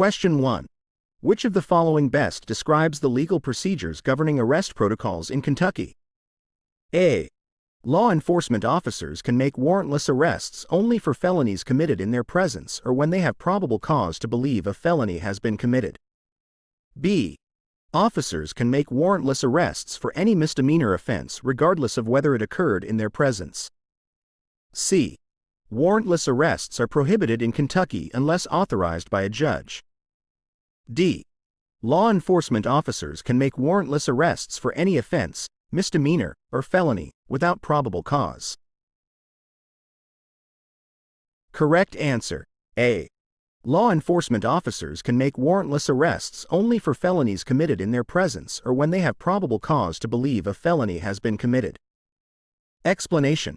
Question 1. Which of the following best describes the legal procedures governing arrest protocols in Kentucky? A. Law enforcement officers can make warrantless arrests only for felonies committed in their presence or when they have probable cause to believe a felony has been committed. B. Officers can make warrantless arrests for any misdemeanor offense regardless of whether it occurred in their presence. C. Warrantless arrests are prohibited in Kentucky unless authorized by a judge. D. Law enforcement officers can make warrantless arrests for any offense, misdemeanor, or felony, without probable cause. Correct answer: A. Law enforcement officers can make warrantless arrests only for felonies committed in their presence or when they have probable cause to believe a felony has been committed. Explanation: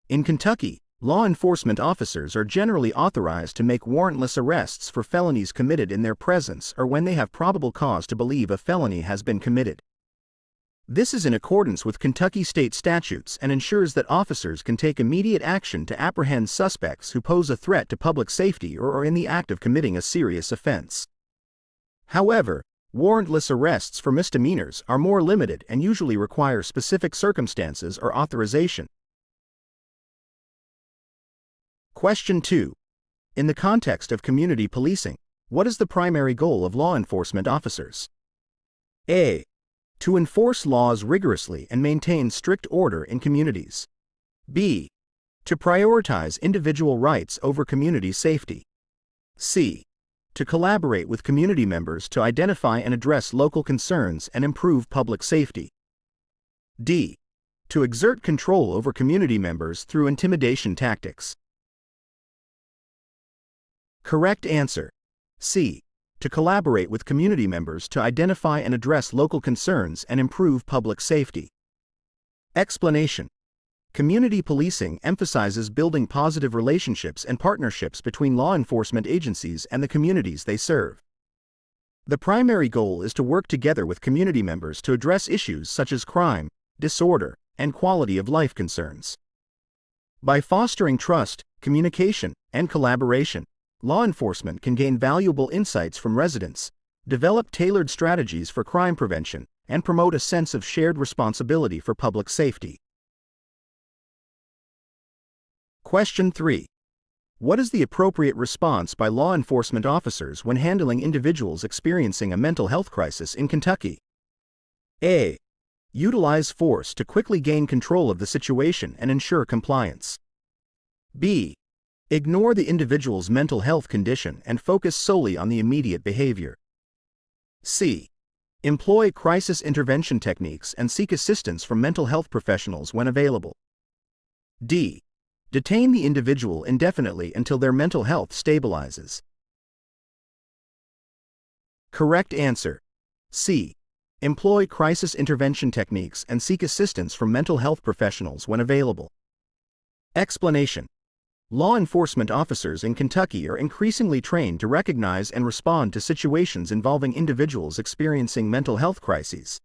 in Kentucky, law enforcement officers are generally authorized to make warrantless arrests for felonies committed in their presence or when they have probable cause to believe a felony has been committed. This is in accordance with Kentucky state statutes and ensures that officers can take immediate action to apprehend suspects who pose a threat to public safety or are in the act of committing a serious offense. However, warrantless arrests for misdemeanors are more limited and usually require specific circumstances or authorization. Question 2. In the context of community policing, what is the primary goal of law enforcement officers? A. To enforce laws rigorously and maintain strict order in communities. B. To prioritize individual rights over community safety. C. To collaborate with community members to identify and address local concerns and improve public safety. D. To exert control over community members through intimidation tactics. Correct answer: C. To collaborate with community members to identify and address local concerns and improve public safety. Explanation: community policing emphasizes building positive relationships and partnerships between law enforcement agencies and the communities they serve. The primary goal is to work together with community members to address issues such as crime, disorder, and quality of life concerns. By fostering trust, communication, and collaboration, law enforcement can gain valuable insights from residents, develop tailored strategies for crime prevention, and promote a sense of shared responsibility for public safety. Question 3. What is the appropriate response by law enforcement officers when handling individuals experiencing a mental health crisis in Kentucky? A. Utilize force to quickly gain control of the situation and ensure compliance. B. Ignore the individual's mental health condition and focus solely on the immediate behavior. C. Employ crisis intervention techniques and seek assistance from mental health professionals when available. D. Detain the individual indefinitely until their mental health stabilizes. Correct answer: C. Employ crisis intervention techniques and seek assistance from mental health professionals when available. Explanation: law enforcement officers in Kentucky are increasingly trained to recognize and respond to situations involving individuals experiencing mental health crises.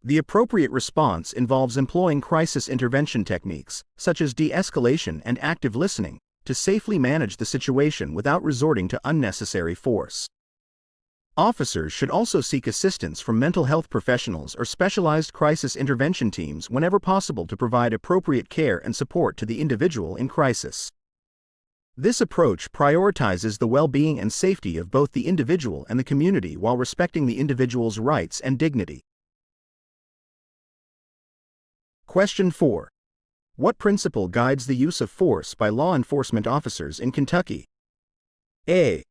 The appropriate response involves employing crisis intervention techniques, such as de-escalation and active listening, to safely manage the situation without resorting to unnecessary force. Officers should also seek assistance from mental health professionals or specialized crisis intervention teams whenever possible to provide appropriate care and support to the individual in crisis. This approach prioritizes the well-being and safety of both the individual and the community while respecting the individual's rights and dignity. Question 4. What principle guides the use of force by law enforcement officers in Kentucky? A.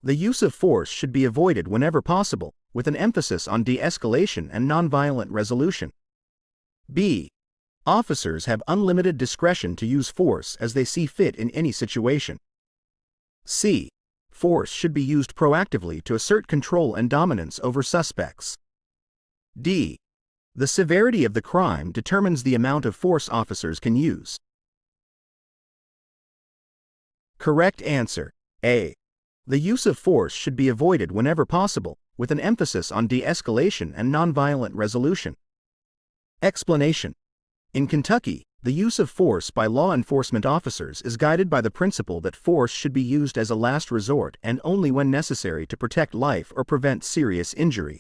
The use of force should be avoided whenever possible, with an emphasis on de-escalation and nonviolent resolution. B. Officers have unlimited discretion to use force as they see fit in any situation. C. Force should be used proactively to assert control and dominance over suspects. D. The severity of the crime determines the amount of force officers can use. Correct answer: A. The use of force should be avoided whenever possible, with an emphasis on de-escalation and nonviolent resolution. Explanation: in Kentucky, The use of force by law enforcement officers is guided by the principle that force should be used as a last resort and only when necessary to protect life or prevent serious injury.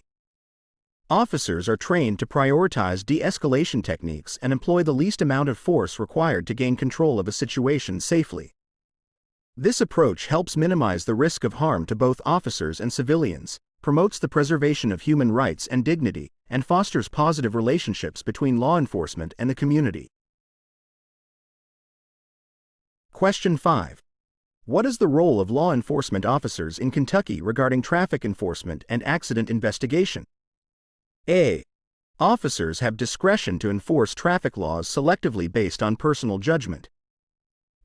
Officers are trained to prioritize de-escalation techniques and employ the least amount of force required to gain control of a situation safely. This approach helps minimize the risk of harm to both officers and civilians, promotes the preservation of human rights and dignity, and fosters positive relationships between law enforcement and the community. Question 5. What is the role of law enforcement officers in Kentucky regarding traffic enforcement and accident investigation? A. Officers have discretion to enforce traffic laws selectively based on personal judgment.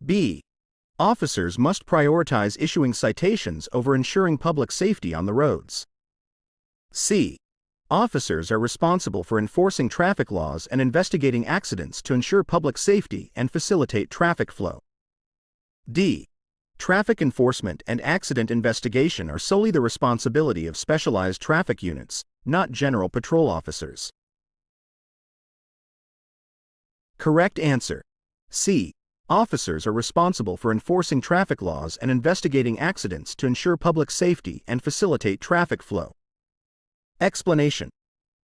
B. Officers must prioritize issuing citations over ensuring public safety on the roads. C. Officers are responsible for enforcing traffic laws and investigating accidents to ensure public safety and facilitate traffic flow. D. Traffic enforcement and accident investigation are solely the responsibility of specialized traffic units, not general patrol officers. Correct answer. C. Officers are responsible for enforcing traffic laws and investigating accidents to ensure public safety and facilitate traffic flow. Explanation.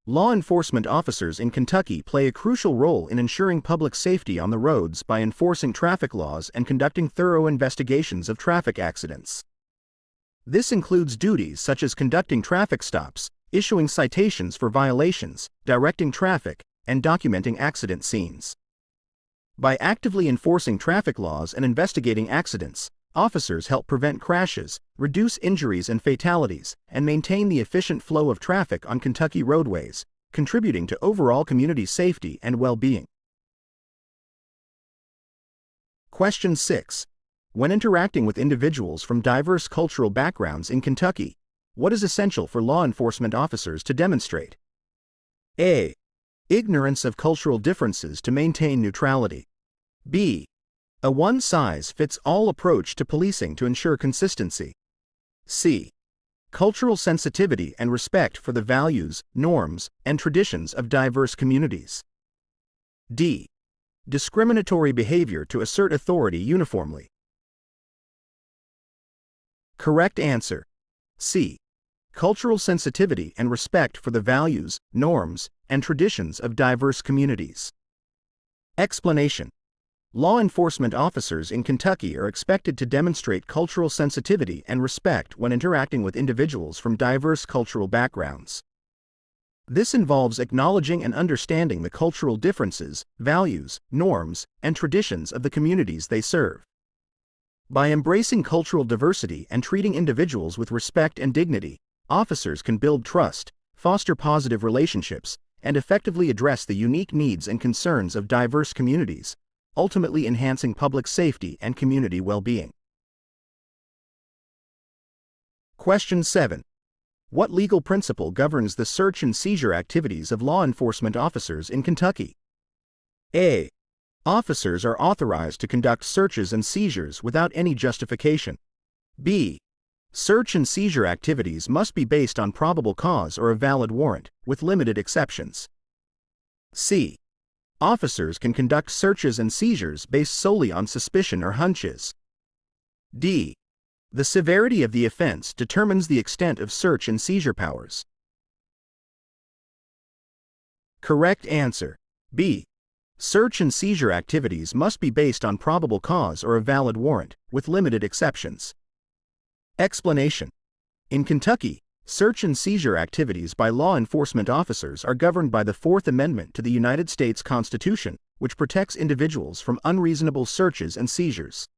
Law enforcement officers in Kentucky play a crucial role in ensuring public safety on the roads by enforcing traffic laws and conducting thorough investigations of traffic accidents. This includes duties such as conducting traffic stops, issuing citations for violations, directing traffic, and documenting accident scenes. By actively enforcing traffic laws and investigating accidents, officers help prevent crashes, reduce injuries and fatalities, and maintain the efficient flow of traffic on Kentucky roadways, contributing to overall community safety and well-being. Question 6. When interacting with individuals from diverse cultural backgrounds in Kentucky, what is essential for law enforcement officers to demonstrate? A. Ignorance of cultural differences to maintain neutrality. B. A one-size-fits-all approach to policing to ensure consistency. C. Cultural sensitivity and respect for the values, norms, and traditions of diverse communities. D. Discriminatory behavior to assert authority uniformly. Correct answer. C. Cultural sensitivity and respect for the values, norms, and traditions of diverse communities. Explanation. Law enforcement officers in Kentucky are expected to demonstrate cultural sensitivity and respect when interacting with individuals from diverse cultural backgrounds. This involves acknowledging and understanding the cultural differences, values, norms, and traditions of the communities they serve. By embracing cultural diversity and treating individuals with respect and dignity, officers can build trust, foster positive relationships, and effectively address the unique needs and concerns of diverse communities, ultimately enhancing public safety and community well-being. Question 7. What legal principle governs the search and seizure activities of law enforcement officers in Kentucky? A. Officers are authorized to conduct searches and seizures without any justification. B. Search and seizure activities must be based on probable cause or a valid warrant, with limited exceptions. C. Officers can conduct searches and seizures based solely on suspicion or hunches. D. The severity of the offense determines the extent of search and seizure powers. Correct answer. B. Search and seizure activities must be based on probable cause or a valid warrant, with limited exceptions. Explanation. In Kentucky, search and seizure activities by law enforcement officers are governed by the Fourth Amendment to the United States Constitution, which protects individuals from unreasonable searches and seizures.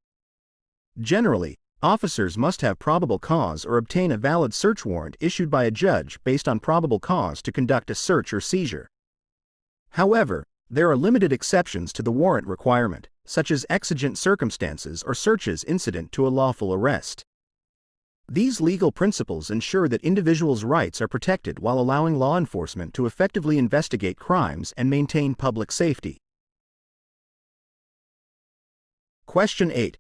Generally, officers must have probable cause or obtain a valid search warrant issued by a judge based on probable cause to conduct a search or seizure. However, there are limited exceptions to the warrant requirement, such as exigent circumstances or searches incident to a lawful arrest. These legal principles ensure that individuals' rights are protected while allowing law enforcement to effectively investigate crimes and maintain public safety. Question 8.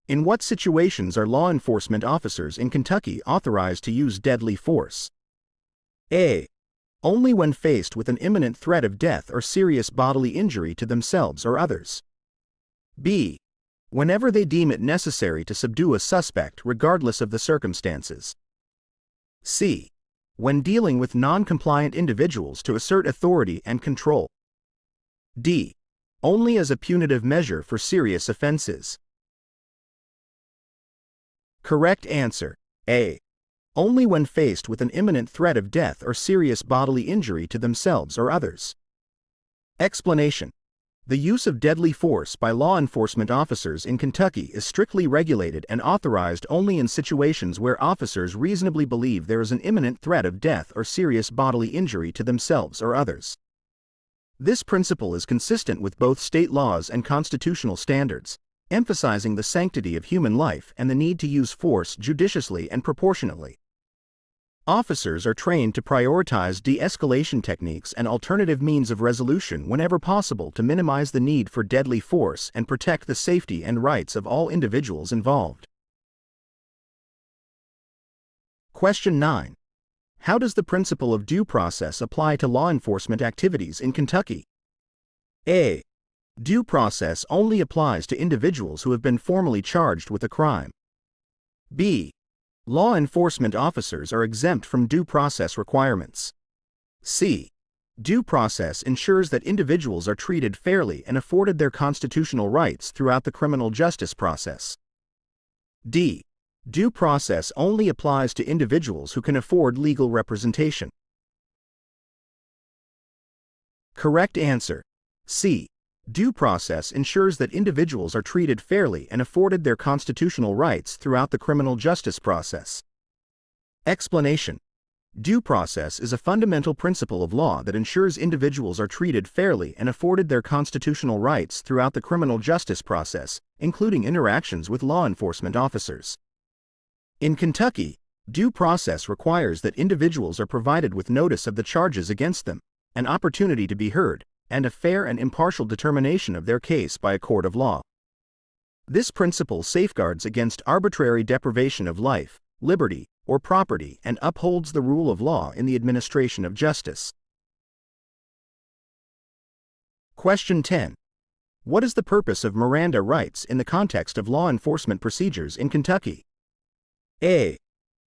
In what situations are law enforcement officers in Kentucky authorized to use deadly force? A. Only when faced with an imminent threat of death or serious bodily injury to themselves or others. B. Whenever they deem it necessary to subdue a suspect regardless of the circumstances. C. When dealing with non-compliant individuals to assert authority and control. D. Only as a punitive measure for serious offenses. Correct answer: A. Only when faced with an imminent threat of death or serious bodily injury to themselves or others. Explanation: the use of deadly force by law enforcement officers in Kentucky is strictly regulated and authorized only in situations where officers reasonably believe there is an imminent threat of death or serious bodily injury to themselves or others. This principle is consistent with both state laws and constitutional standards, emphasizing the sanctity of human life and the need to use force judiciously and proportionately. Officers are trained to prioritize de-escalation techniques and alternative means of resolution whenever possible to minimize the need for deadly force and protect the safety and rights of all individuals involved. Question 9. How does the principle of due process apply to law enforcement activities in Kentucky? A. Due process only applies to individuals who have been formally charged with a crime. B. Law enforcement officers are exempt from due process requirements. C. Due process ensures that individuals are treated fairly and afforded their constitutional rights throughout the criminal justice process. D. Due process only applies to individuals who can afford legal representation. Correct answer: C. Due process ensures that individuals are treated fairly and afforded their constitutional rights throughout the criminal justice process. Explanation: due process is a fundamental principle of law that ensures individuals are treated fairly and afforded their constitutional rights throughout the criminal justice process, including interactions with law enforcement officers. In Kentucky, due process requires that individuals are provided with notice of the charges against them, an opportunity to be heard, and a fair and impartial determination of their case by a court of law. This principle safeguards against arbitrary deprivation of life, liberty, or property and upholds the rule of law in the administration of justice. Question 10. What is the purpose of Miranda rights in the context of law enforcement procedures in Kentucky? A.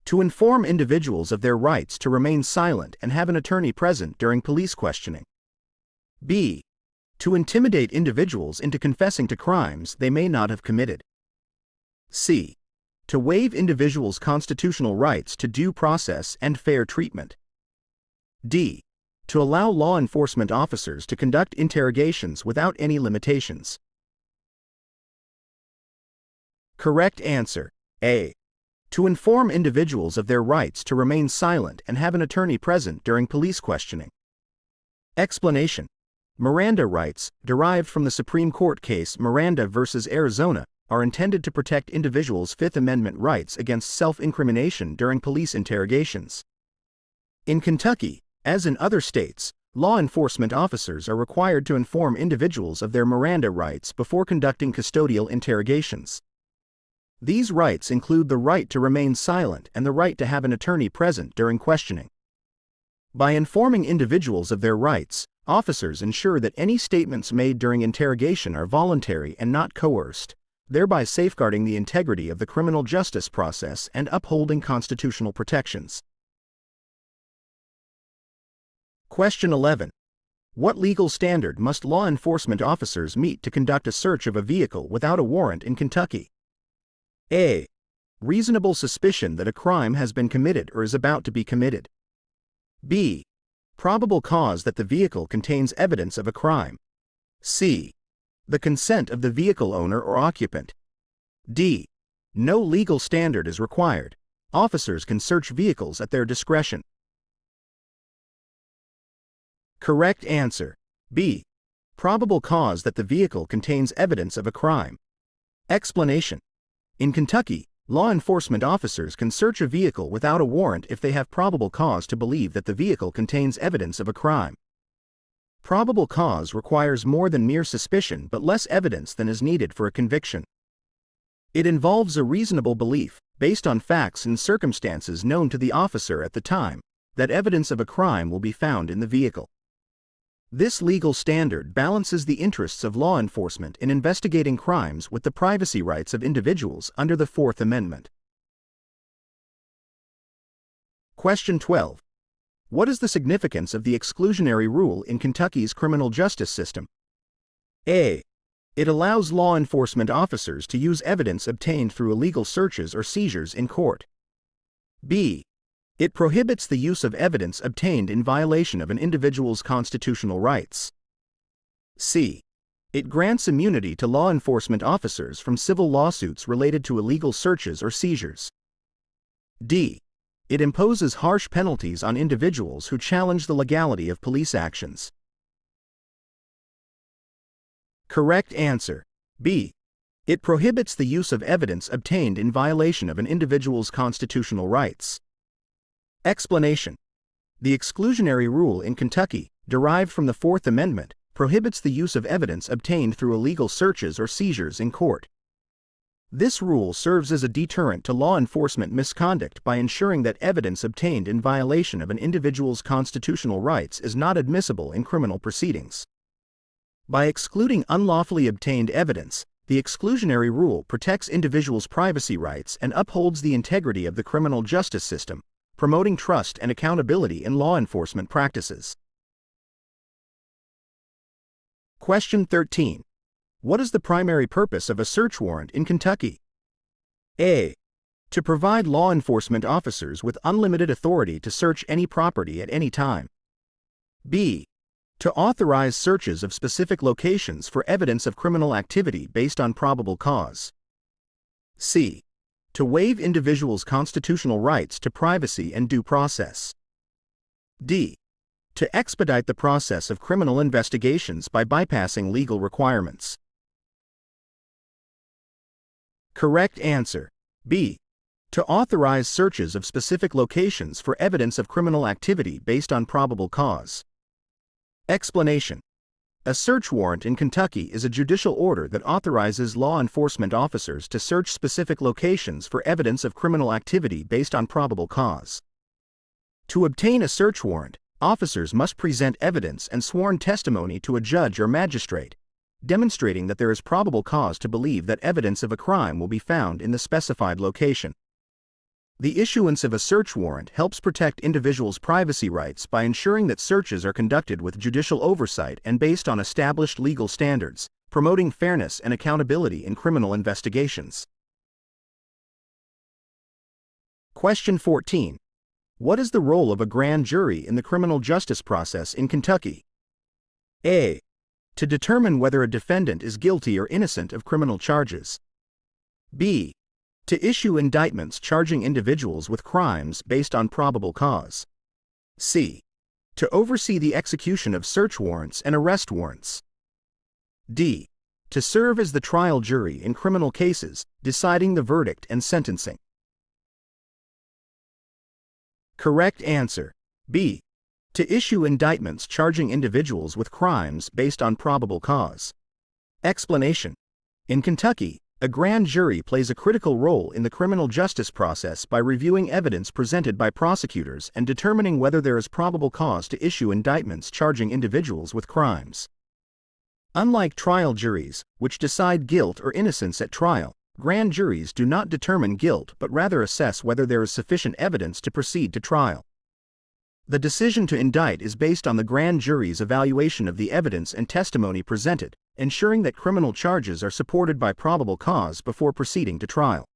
To inform individuals of their rights to remain silent and have an attorney present during police questioning. B. To intimidate individuals into confessing to crimes they may not have committed. C. To waive individuals' constitutional rights to due process and fair treatment. D. To allow law enforcement officers to conduct interrogations without any limitations. Correct answer: A. To inform individuals of their rights to remain silent and have an attorney present during police questioning. Explanation: Miranda rights, derived from the Supreme Court case Miranda v. Arizona, are intended to protect individuals' Fifth Amendment rights against self-incrimination during police interrogations. In Kentucky, as in other states, law enforcement officers are required to inform individuals of their Miranda rights before conducting custodial interrogations. These rights include the right to remain silent and the right to have an attorney present during questioning. By informing individuals of their rights, officers ensure that any statements made during interrogation are voluntary and not coerced, thereby safeguarding the integrity of the criminal justice process and upholding constitutional protections. Question 11. What legal standard must law enforcement officers meet to conduct a search of a vehicle without a warrant in Kentucky? A. Reasonable suspicion that a crime has been committed or is about to be committed. B. Probable cause that the vehicle contains evidence of a crime. C. The consent of the vehicle owner or occupant. D. No legal standard is required. Officers can search vehicles at their discretion. Correct answer: B. Probable cause that the vehicle contains evidence of a crime. Explanation: in Kentucky, law enforcement officers can search a vehicle without a warrant if they have probable cause to believe that the vehicle contains evidence of a crime. Probable cause requires more than mere suspicion but less evidence than is needed for a conviction. It involves a reasonable belief, based on facts and circumstances known to the officer at the time, that evidence of a crime will be found in the vehicle. This legal standard balances the interests of law enforcement in investigating crimes with the privacy rights of individuals under the Fourth Amendment. Question 12. What is the significance of the exclusionary rule in Kentucky's criminal justice system? A. It allows law enforcement officers to use evidence obtained through illegal searches or seizures in court. B. It prohibits the use of evidence obtained in violation of an individual's constitutional rights. C. It grants immunity to law enforcement officers from civil lawsuits related to illegal searches or seizures. D. It imposes harsh penalties on individuals who challenge the legality of police actions. Correct answer. B. It prohibits the use of evidence obtained in violation of an individual's constitutional rights. Explanation. The exclusionary rule in Kentucky, derived from the Fourth Amendment, prohibits the use of evidence obtained through illegal searches or seizures in court. This rule serves as a deterrent to law enforcement misconduct by ensuring that evidence obtained in violation of an individual's constitutional rights is not admissible in criminal proceedings. By excluding unlawfully obtained evidence, the exclusionary rule protects individuals' privacy rights and upholds the integrity of the criminal justice system, promoting trust and accountability in law enforcement practices. Question 13. What is the primary purpose of a search warrant in Kentucky? A. To provide law enforcement officers with unlimited authority to search any property at any time. B. To authorize searches of specific locations for evidence of criminal activity based on probable cause. C. To waive individuals' constitutional rights to privacy and due process. D. To expedite the process of criminal investigations by bypassing legal requirements. Correct answer. B. To authorize searches of specific locations for evidence of criminal activity based on probable cause. Explanation. A search warrant in Kentucky is a judicial order that authorizes law enforcement officers to search specific locations for evidence of criminal activity based on probable cause. To obtain a search warrant, officers must present evidence and sworn testimony to a judge or magistrate, demonstrating that there is probable cause to believe that evidence of a crime will be found in the specified location. The issuance of a search warrant helps protect individuals' privacy rights by ensuring that searches are conducted with judicial oversight and based on established legal standards, promoting fairness and accountability in criminal investigations. Question 14. What is the role of a grand jury in the criminal justice process in Kentucky? A. To determine whether a defendant is guilty or innocent of criminal charges. B. To issue indictments charging individuals with crimes based on probable cause. C. To oversee the execution of search warrants and arrest warrants. D. To serve as the trial jury in criminal cases, deciding the verdict and sentencing. Correct answer. B. To issue indictments charging individuals with crimes based on probable cause. Explanation. In Kentucky, a grand jury plays a critical role in the criminal justice process by reviewing evidence presented by prosecutors and determining whether there is probable cause to issue indictments charging individuals with crimes. Unlike trial juries, which decide guilt or innocence at trial, grand juries do not determine guilt but rather assess whether there is sufficient evidence to proceed to trial. The decision to indict is based on the grand jury's evaluation of the evidence and testimony presented, ensuring that criminal charges are supported by probable cause before proceeding to trial.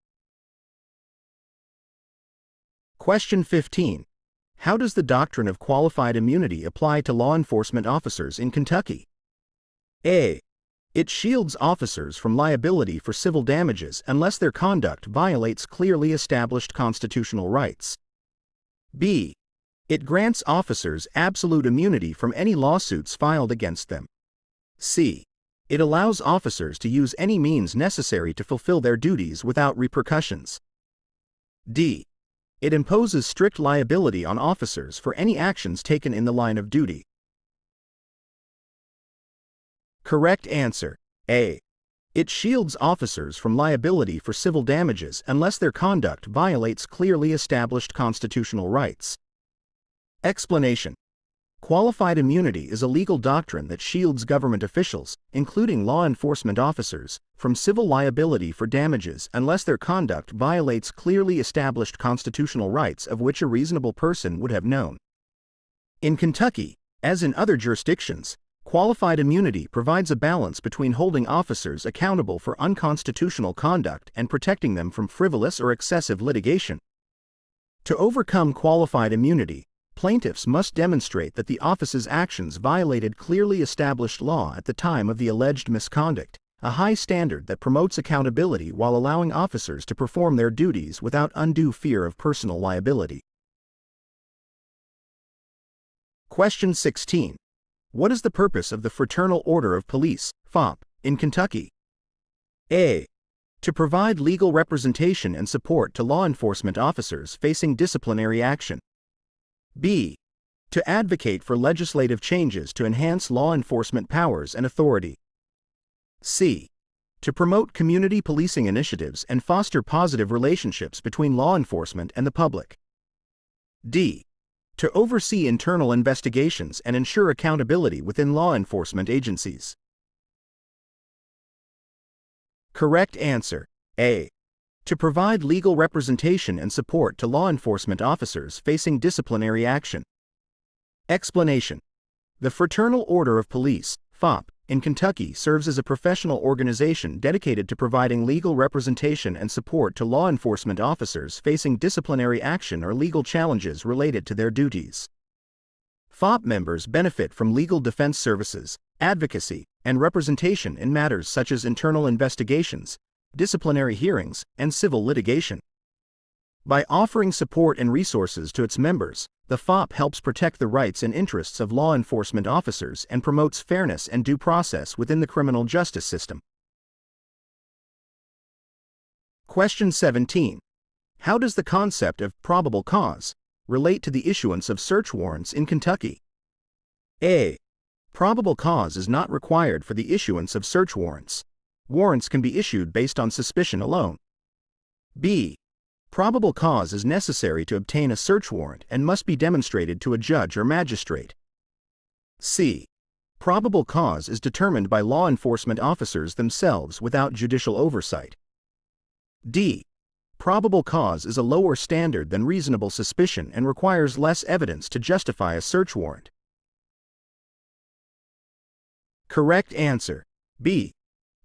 Question 15. How does the doctrine of qualified immunity apply to law enforcement officers in Kentucky? A. It shields officers from liability for civil damages unless their conduct violates clearly established constitutional rights. B. It grants officers absolute immunity from any lawsuits filed against them. C. It allows officers to use any means necessary to fulfill their duties without repercussions. D. It imposes strict liability on officers for any actions taken in the line of duty. Correct answer. A. It shields officers from liability for civil damages unless their conduct violates clearly established constitutional rights. Explanation. Qualified immunity is a legal doctrine that shields government officials, including law enforcement officers, from civil liability for damages unless their conduct violates clearly established constitutional rights of which a reasonable person would have known. In Kentucky, as in other jurisdictions, qualified immunity provides a balance between holding officers accountable for unconstitutional conduct and protecting them from frivolous or excessive litigation. To overcome qualified immunity, plaintiffs must demonstrate that the office's actions violated clearly established law at the time of the alleged misconduct, a high standard that promotes accountability while allowing officers to perform their duties without undue fear of personal liability. Question 16. What is the purpose of the Fraternal Order of Police, FOP, in Kentucky? A. To provide legal representation and support to law enforcement officers facing disciplinary action. B. To advocate for legislative changes to enhance law enforcement powers and authority. C. To promote community policing initiatives and foster positive relationships between law enforcement and the public. D. To oversee internal investigations and ensure accountability within law enforcement agencies. Correct answer: A. To provide legal representation and support to law enforcement officers facing disciplinary action. Explanation: The Fraternal Order of Police, FOP, in Kentucky serves as a professional organization dedicated to providing legal representation and support to law enforcement officers facing disciplinary action or legal challenges related to their duties. FOP members benefit from legal defense services, advocacy, and representation in matters such as internal investigations, disciplinary hearings, and civil litigation. By offering support and resources to its members, the FOP helps protect the rights and interests of law enforcement officers and promotes fairness and due process within the criminal justice system. Question 17. How does the concept of probable cause relate to the issuance of search warrants in Kentucky? A. Probable cause is not required for the issuance of search warrants. Warrants can be issued based on suspicion alone. B. Probable cause is necessary to obtain a search warrant and must be demonstrated to a judge or magistrate. C. Probable cause is determined by law enforcement officers themselves without judicial oversight. D. Probable cause is a lower standard than reasonable suspicion and requires less evidence to justify a search warrant. Correct answer: B.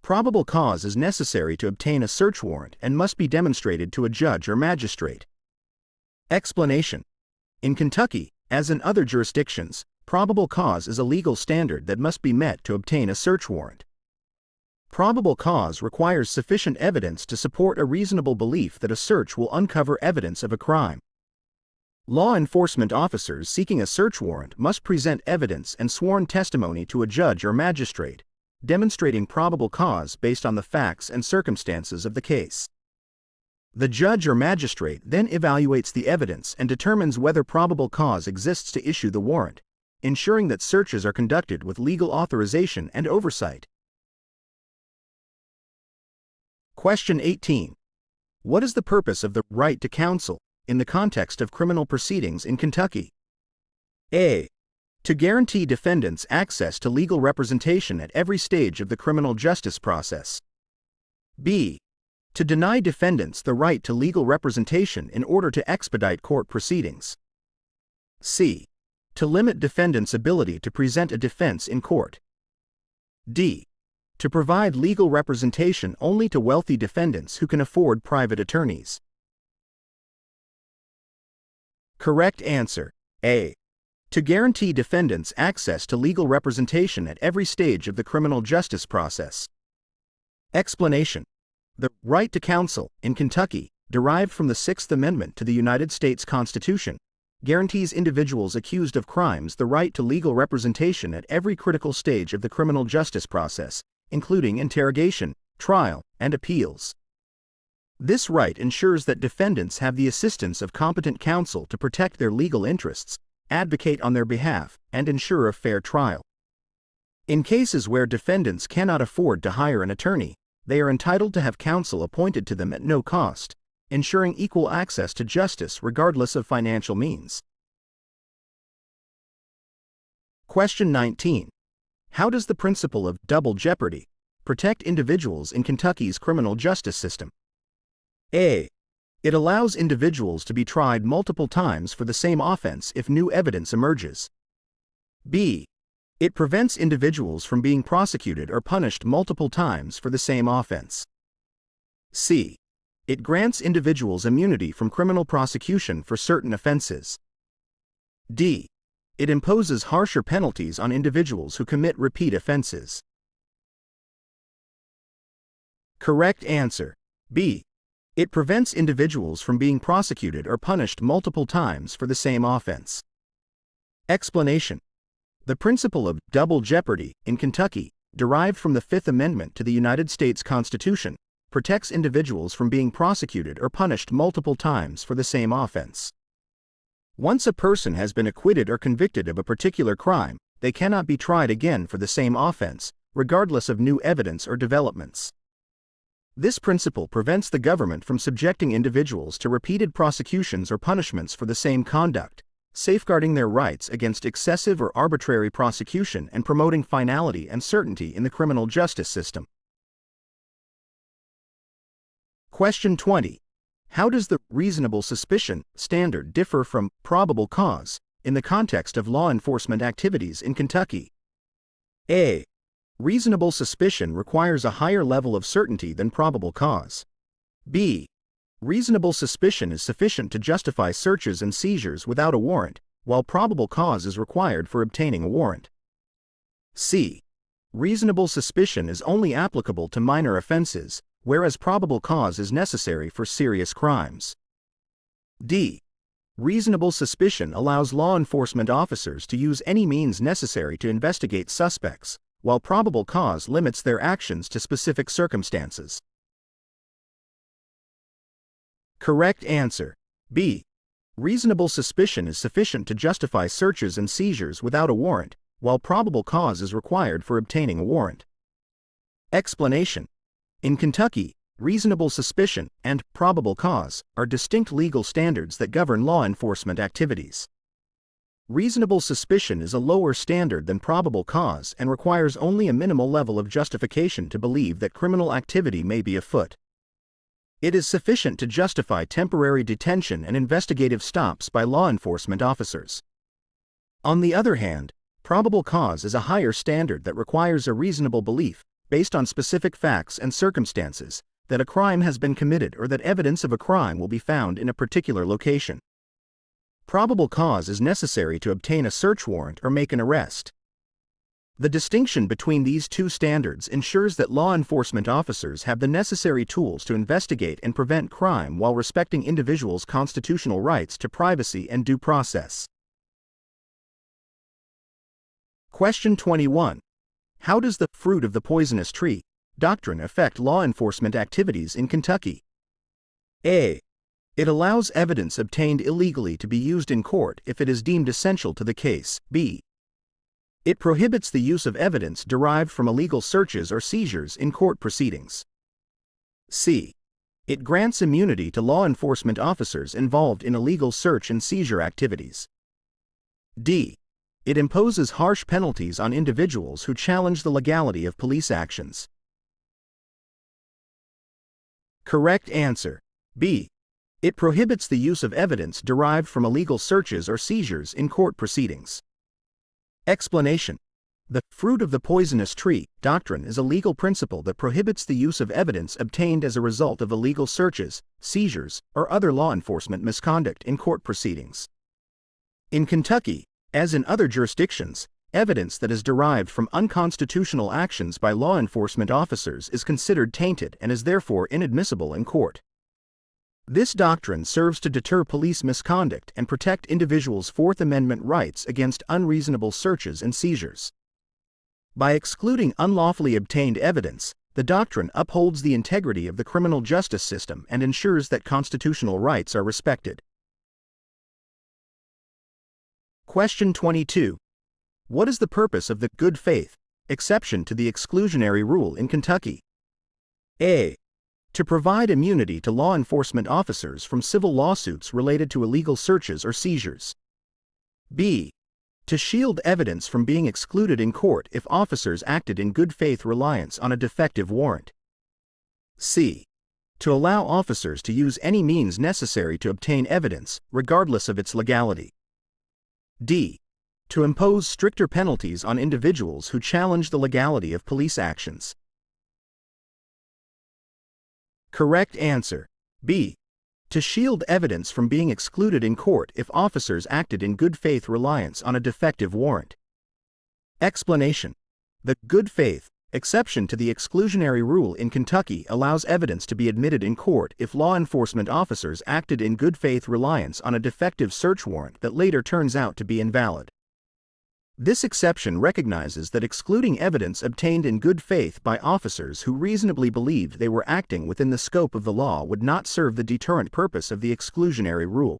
Probable cause is necessary to obtain a search warrant and must be demonstrated to a judge or magistrate. Explanation: In Kentucky, as in other jurisdictions, probable cause is a legal standard that must be met to obtain a search warrant. Probable cause requires sufficient evidence to support a reasonable belief that a search will uncover evidence of a crime. Law enforcement officers seeking a search warrant must present evidence and sworn testimony to a judge or magistrate, demonstrating probable cause based on the facts and circumstances of the case. The judge or magistrate then evaluates the evidence and determines whether probable cause exists to issue the warrant, ensuring that searches are conducted with legal authorization and oversight. Question 18. What is the purpose of the right to counsel in the context of criminal proceedings in Kentucky? A. To guarantee defendants access to legal representation at every stage of the criminal justice process. B. To deny defendants the right to legal representation in order to expedite court proceedings. C. To limit defendants' ability to present a defense in court. D. To provide legal representation only to wealthy defendants who can afford private attorneys. Correct answer: A. To guarantee defendants access to legal representation at every stage of the criminal justice process. Explanation: The right to counsel in Kentucky, derived from the Sixth Amendment to the United States Constitution, guarantees individuals accused of crimes the right to legal representation at every critical stage of the criminal justice process, including interrogation, trial, and appeals. This right ensures that defendants have the assistance of competent counsel to protect their legal interests, advocate on their behalf, and ensure a fair trial. In cases where defendants cannot afford to hire an attorney, they are entitled to have counsel appointed to them at no cost, ensuring equal access to justice regardless of financial means. Question 19. How does the principle of double jeopardy protect individuals in Kentucky's criminal justice system? A. It allows individuals to be tried multiple times for the same offense if new evidence emerges. B. It prevents individuals from being prosecuted or punished multiple times for the same offense. C. It grants individuals immunity from criminal prosecution for certain offenses. D. It imposes harsher penalties on individuals who commit repeat offenses. Correct answer. B. It prevents individuals from being prosecuted or punished multiple times for the same offense. Explanation. The principle of double jeopardy in Kentucky, derived from the Fifth Amendment to the United States Constitution, protects individuals from being prosecuted or punished multiple times for the same offense. Once a person has been acquitted or convicted of a particular crime, they cannot be tried again for the same offense, regardless of new evidence or developments. This principle prevents the government from subjecting individuals to repeated prosecutions or punishments for the same conduct, safeguarding their rights against excessive or arbitrary prosecution and promoting finality and certainty in the criminal justice system. Question 20. How does the reasonable suspicion standard differ from probable cause in the context of law enforcement activities in Kentucky? A. Reasonable suspicion requires a higher level of certainty than probable cause. B. Reasonable suspicion is sufficient to justify searches and seizures without a warrant, while probable cause is required for obtaining a warrant. C. Reasonable suspicion is only applicable to minor offenses, whereas probable cause is necessary for serious crimes. D. Reasonable suspicion allows law enforcement officers to use any means necessary to investigate suspects, while probable cause limits their actions to specific circumstances. Correct answer. B. Reasonable suspicion is sufficient to justify searches and seizures without a warrant, while probable cause is required for obtaining a warrant. Explanation. In Kentucky, reasonable suspicion and probable cause are distinct legal standards that govern law enforcement activities. Reasonable suspicion is a lower standard than probable cause and requires only a minimal level of justification to believe that criminal activity may be afoot. It is sufficient to justify temporary detention and investigative stops by law enforcement officers. On the other hand, probable cause is a higher standard that requires a reasonable belief, based on specific facts and circumstances, that a crime has been committed or that evidence of a crime will be found in a particular location. Probable cause is necessary to obtain a search warrant or make an arrest. The distinction between these two standards ensures that law enforcement officers have the necessary tools to investigate and prevent crime while respecting individuals' constitutional rights to privacy and due process. Question 21. How does the fruit of the poisonous tree doctrine affect law enforcement activities in Kentucky? A. It allows evidence obtained illegally to be used in court if it is deemed essential to the case. B. It prohibits the use of evidence derived from illegal searches or seizures in court proceedings. C. It grants immunity to law enforcement officers involved in illegal search and seizure activities. D. It imposes harsh penalties on individuals who challenge the legality of police actions. Correct answer. B. It prohibits the use of evidence derived from illegal searches or seizures in court proceedings. Explanation. The fruit of the poisonous tree doctrine is a legal principle that prohibits the use of evidence obtained as a result of illegal searches, seizures, or other law enforcement misconduct in court proceedings. In Kentucky, as in other jurisdictions, evidence that is derived from unconstitutional actions by law enforcement officers is considered tainted and is therefore inadmissible in court. This doctrine serves to deter police misconduct and protect individuals' Fourth Amendment rights against unreasonable searches and seizures. By excluding unlawfully obtained evidence, the doctrine upholds the integrity of the criminal justice system and ensures that constitutional rights are respected. Question 22. What is the purpose of the good faith exception to the exclusionary rule in Kentucky? A. To provide immunity to law enforcement officers from civil lawsuits related to illegal searches or seizures. B. To shield evidence from being excluded in court if officers acted in good faith reliance on a defective warrant. C. To allow officers to use any means necessary to obtain evidence, regardless of its legality. D. To impose stricter penalties on individuals who challenge the legality of police actions. Correct answer. B. To shield evidence from being excluded in court if officers acted in good faith reliance on a defective warrant. Explanation. The good faith exception to the exclusionary rule in Kentucky allows evidence to be admitted in court if law enforcement officers acted in good faith reliance on a defective search warrant that later turns out to be invalid. This exception recognizes that excluding evidence obtained in good faith by officers who reasonably believed they were acting within the scope of the law would not serve the deterrent purpose of the exclusionary rule.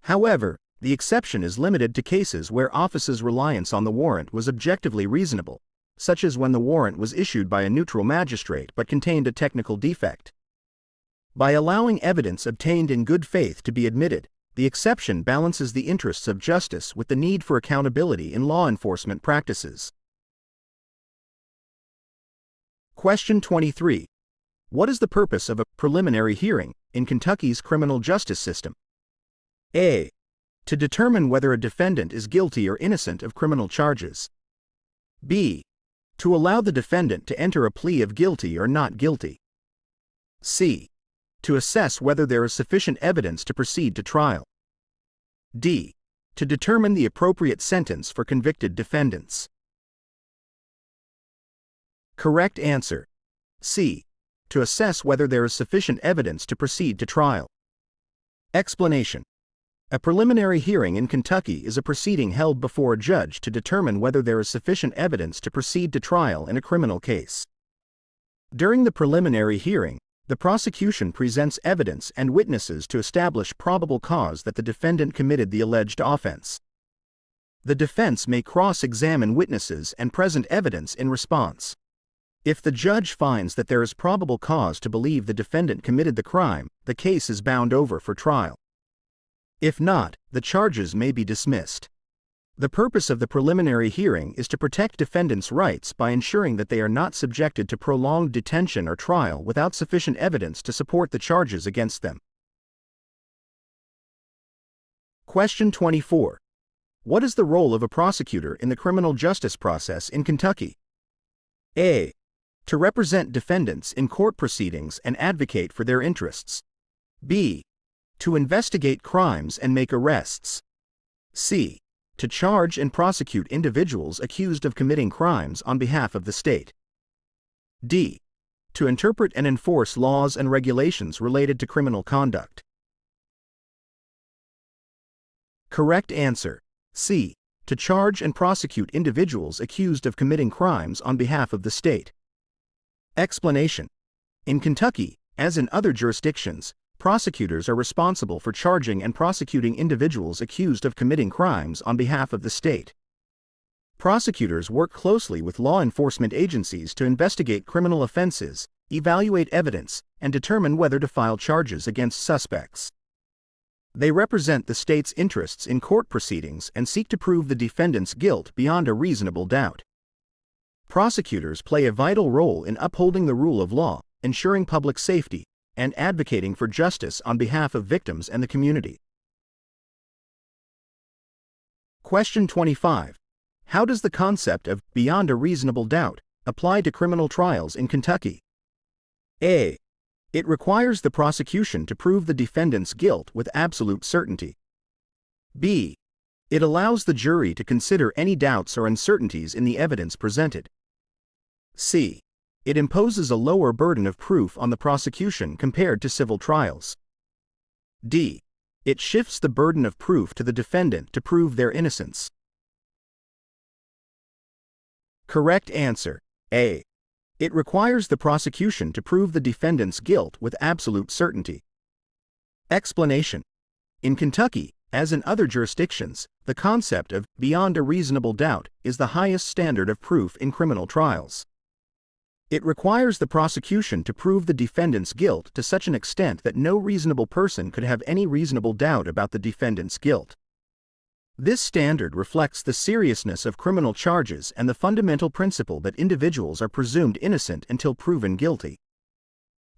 However, the exception is limited to cases where officers' reliance on the warrant was objectively reasonable, such as when the warrant was issued by a neutral magistrate but contained a technical defect. By allowing evidence obtained in good faith to be admitted, the exception balances the interests of justice with the need for accountability in law enforcement practices. Question 23. What is the purpose of a preliminary hearing in Kentucky's criminal justice system? A. To determine whether a defendant is guilty or innocent of criminal charges. B. To allow the defendant to enter a plea of guilty or not guilty. C. To assess whether there is sufficient evidence to proceed to trial. D. To determine the appropriate sentence for convicted defendants. Correct answer. C. To assess whether there is sufficient evidence to proceed to trial. Explanation. A preliminary hearing in Kentucky is a proceeding held before a judge to determine whether there is sufficient evidence to proceed to trial in a criminal case. During the preliminary hearing, the prosecution presents evidence and witnesses to establish probable cause that the defendant committed the alleged offense. The defense may cross-examine witnesses and present evidence in response. If the judge finds that there is probable cause to believe the defendant committed the crime, the case is bound over for trial. If not, the charges may be dismissed. The purpose of the preliminary hearing is to protect defendants' rights by ensuring that they are not subjected to prolonged detention or trial without sufficient evidence to support the charges against them. Question 24. What is the role of a prosecutor in the criminal justice process in Kentucky? A. To represent defendants in court proceedings and advocate for their interests. B. To investigate crimes and make arrests. C. To charge and prosecute individuals accused of committing crimes on behalf of the state. D. To interpret and enforce laws and regulations related to criminal conduct. Correct answer. C. To charge and prosecute individuals accused of committing crimes on behalf of the state. Explanation. In Kentucky, as in other jurisdictions, prosecutors are responsible for charging and prosecuting individuals accused of committing crimes on behalf of the state. Prosecutors work closely with law enforcement agencies to investigate criminal offenses, evaluate evidence, and determine whether to file charges against suspects. They represent the state's interests in court proceedings and seek to prove the defendant's guilt beyond a reasonable doubt. Prosecutors play a vital role in upholding the rule of law, ensuring public safety, and advocating for justice on behalf of victims and the community. Question 25. How does the concept of beyond a reasonable doubt apply to criminal trials in Kentucky? A. It requires the prosecution to prove the defendant's guilt with absolute certainty. B. It allows the jury to consider any doubts or uncertainties in the evidence presented. C. It imposes a lower burden of proof on the prosecution compared to civil trials. D. It shifts the burden of proof to the defendant to prove their innocence. Correct answer. A. It requires the prosecution to prove the defendant's guilt with absolute certainty. Explanation. In Kentucky, as in other jurisdictions, the concept of beyond a reasonable doubt is the highest standard of proof in criminal trials. It requires the prosecution to prove the defendant's guilt to such an extent that no reasonable person could have any reasonable doubt about the defendant's guilt. This standard reflects the seriousness of criminal charges and the fundamental principle that individuals are presumed innocent until proven guilty.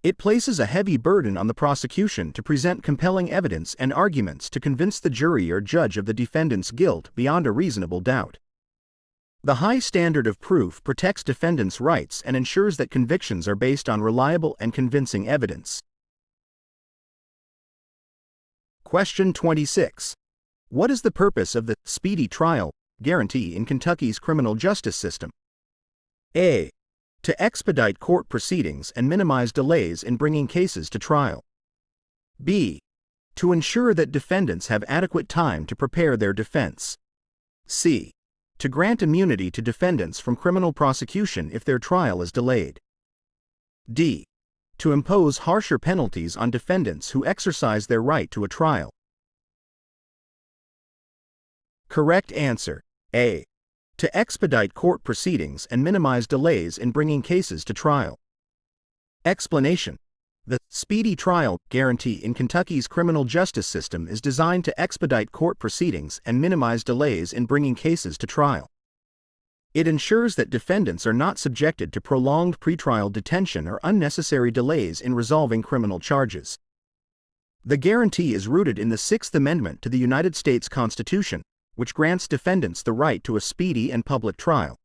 It places a heavy burden on the prosecution to present compelling evidence and arguments to convince the jury or judge of the defendant's guilt beyond a reasonable doubt. The high standard of proof protects defendants' rights and ensures that convictions are based on reliable and convincing evidence. Question 26. What is the purpose of the speedy trial guarantee in Kentucky's criminal justice system? A. To expedite court proceedings and minimize delays in bringing cases to trial. B. To ensure that defendants have adequate time to prepare their defense. C. To grant immunity to defendants from criminal prosecution if their trial is delayed. D. To impose harsher penalties on defendants who exercise their right to a trial. Correct answer: A. To expedite court proceedings and minimize delays in bringing cases to trial. Explanation: the speedy trial guarantee in Kentucky's criminal justice system is designed to expedite court proceedings and minimize delays in bringing cases to trial. It ensures that defendants are not subjected to prolonged pretrial detention or unnecessary delays in resolving criminal charges. The guarantee is rooted in the Sixth Amendment to the United States Constitution, which grants defendants the right to a speedy and public trial.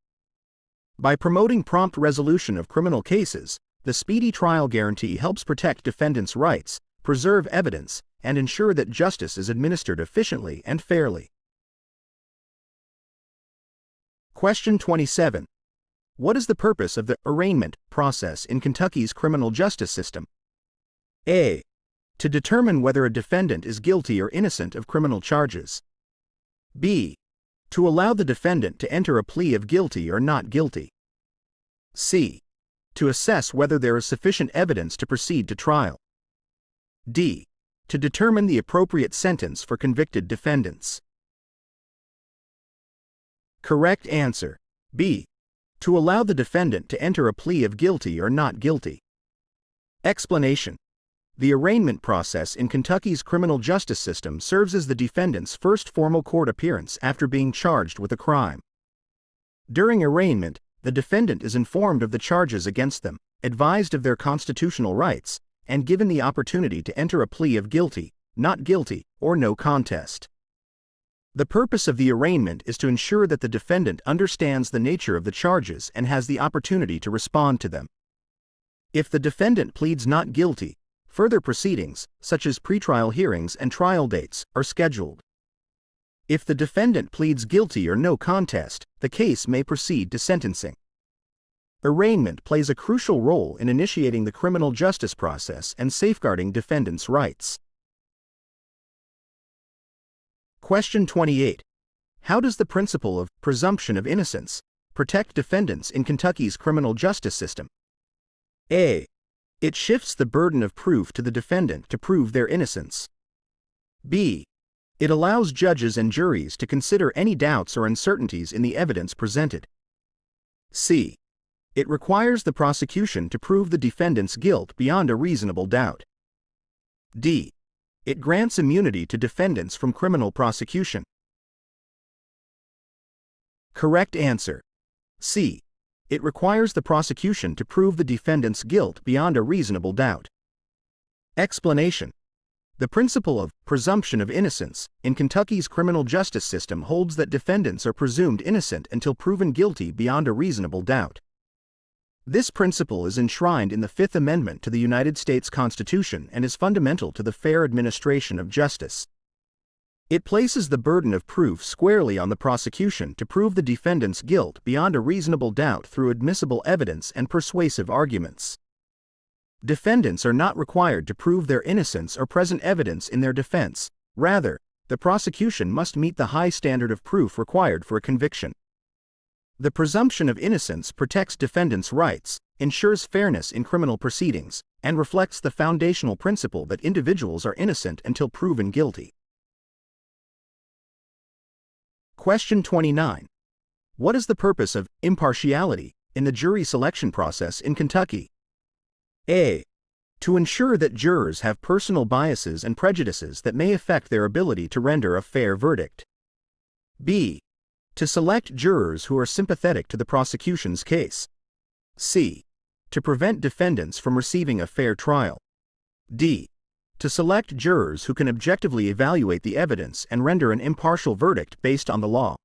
By promoting prompt resolution of criminal cases, the speedy trial guarantee helps protect defendants' rights, preserve evidence, and ensure that justice is administered efficiently and fairly. Question 27. What is the purpose of the arraignment process in Kentucky's criminal justice system? A. To determine whether a defendant is guilty or innocent of criminal charges. B. To allow the defendant to enter a plea of guilty or not guilty. C. To assess whether there is sufficient evidence to proceed to trial. D. To determine the appropriate sentence for convicted defendants. Correct answer: B. To allow the defendant to enter a plea of guilty or not guilty. Explanation: the arraignment process in Kentucky's criminal justice system serves as the defendant's first formal court appearance after being charged with a crime. During arraignment, the defendant is informed of the charges against them, advised of their constitutional rights, and given the opportunity to enter a plea of guilty, not guilty, or no contest. The purpose of the arraignment is to ensure that the defendant understands the nature of the charges and has the opportunity to respond to them. If the defendant pleads not guilty, further proceedings, such as pretrial hearings and trial dates, are scheduled. If the defendant pleads guilty or no contest, the case may proceed to sentencing. Arraignment plays a crucial role in initiating the criminal justice process and safeguarding defendants' rights. Question 28. How does the principle of presumption of innocence protect defendants in Kentucky's criminal justice system? A. It shifts the burden of proof to the defendant to prove their innocence. B. It allows judges and juries to consider any doubts or uncertainties in the evidence presented. C. It requires the prosecution to prove the defendant's guilt beyond a reasonable doubt. D. It grants immunity to defendants from criminal prosecution. Correct answer: C. It requires the prosecution to prove the defendant's guilt beyond a reasonable doubt. Explanation: the principle of presumption of innocence in Kentucky's criminal justice system holds that defendants are presumed innocent until proven guilty beyond a reasonable doubt. This principle is enshrined in the Fifth Amendment to the United States Constitution and is fundamental to the fair administration of justice. It places the burden of proof squarely on the prosecution to prove the defendant's guilt beyond a reasonable doubt through admissible evidence and persuasive arguments. Defendants are not required to prove their innocence or present evidence in their defense. Rather, the prosecution must meet the high standard of proof required for a conviction. The presumption of innocence protects defendants' rights, ensures fairness in criminal proceedings, and reflects the foundational principle that individuals are innocent until proven guilty. Question 29. What is the purpose of impartiality in the jury selection process in Kentucky? A. To ensure that jurors have personal biases and prejudices that may affect their ability to render a fair verdict. B. To select jurors who are sympathetic to the prosecution's case. C. To prevent defendants from receiving a fair trial. D. To select jurors who can objectively evaluate the evidence and render an impartial verdict based on the law.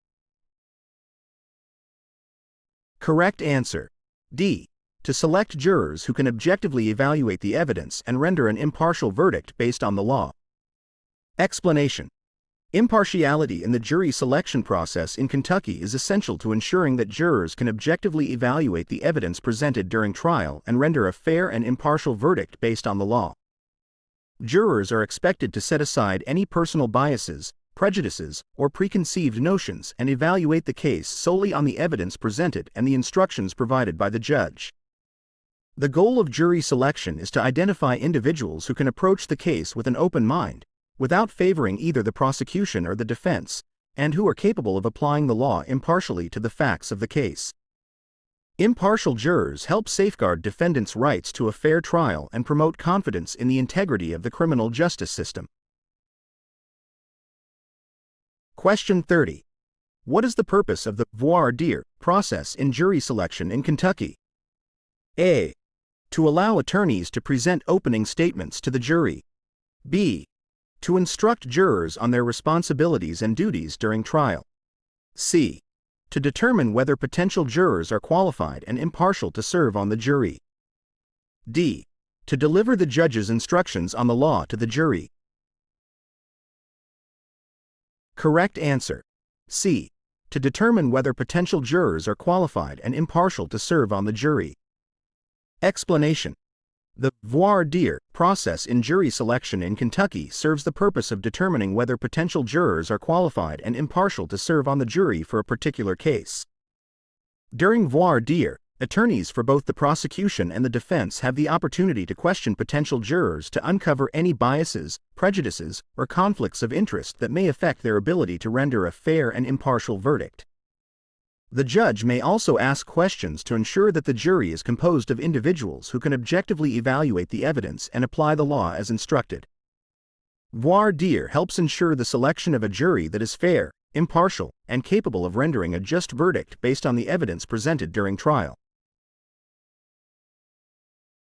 Correct answer. D. To select jurors who can objectively evaluate the evidence and render an impartial verdict based on the law. Explanation. Impartiality in the jury selection process in Kentucky is essential to ensuring that jurors can objectively evaluate the evidence presented during trial and render a fair and impartial verdict based on the law. Jurors are expected to set aside any personal biases, prejudices, or preconceived notions and evaluate the case solely on the evidence presented and the instructions provided by the judge. The goal of jury selection is to identify individuals who can approach the case with an open mind, without favoring either the prosecution or the defense, and who are capable of applying the law impartially to the facts of the case. Impartial jurors help safeguard defendants' rights to a fair trial and promote confidence in the integrity of the criminal justice system. Question 30. What is the purpose of the voir dire process in jury selection in Kentucky? A. To allow attorneys to present opening statements to the jury. B. To instruct jurors on their responsibilities and duties during trial. C. To determine whether potential jurors are qualified and impartial to serve on the jury. D. To deliver the judge's instructions on the law to the jury. Correct answer. C. To determine whether potential jurors are qualified and impartial to serve on the jury. Explanation. The voir dire process in jury selection in Kentucky serves the purpose of determining whether potential jurors are qualified and impartial to serve on the jury for a particular case. During voir dire, attorneys for both the prosecution and the defense have the opportunity to question potential jurors to uncover any biases, prejudices, or conflicts of interest that may affect their ability to render a fair and impartial verdict. The judge may also ask questions to ensure that the jury is composed of individuals who can objectively evaluate the evidence and apply the law as instructed. Voir dire helps ensure the selection of a jury that is fair, impartial, and capable of rendering a just verdict based on the evidence presented during trial.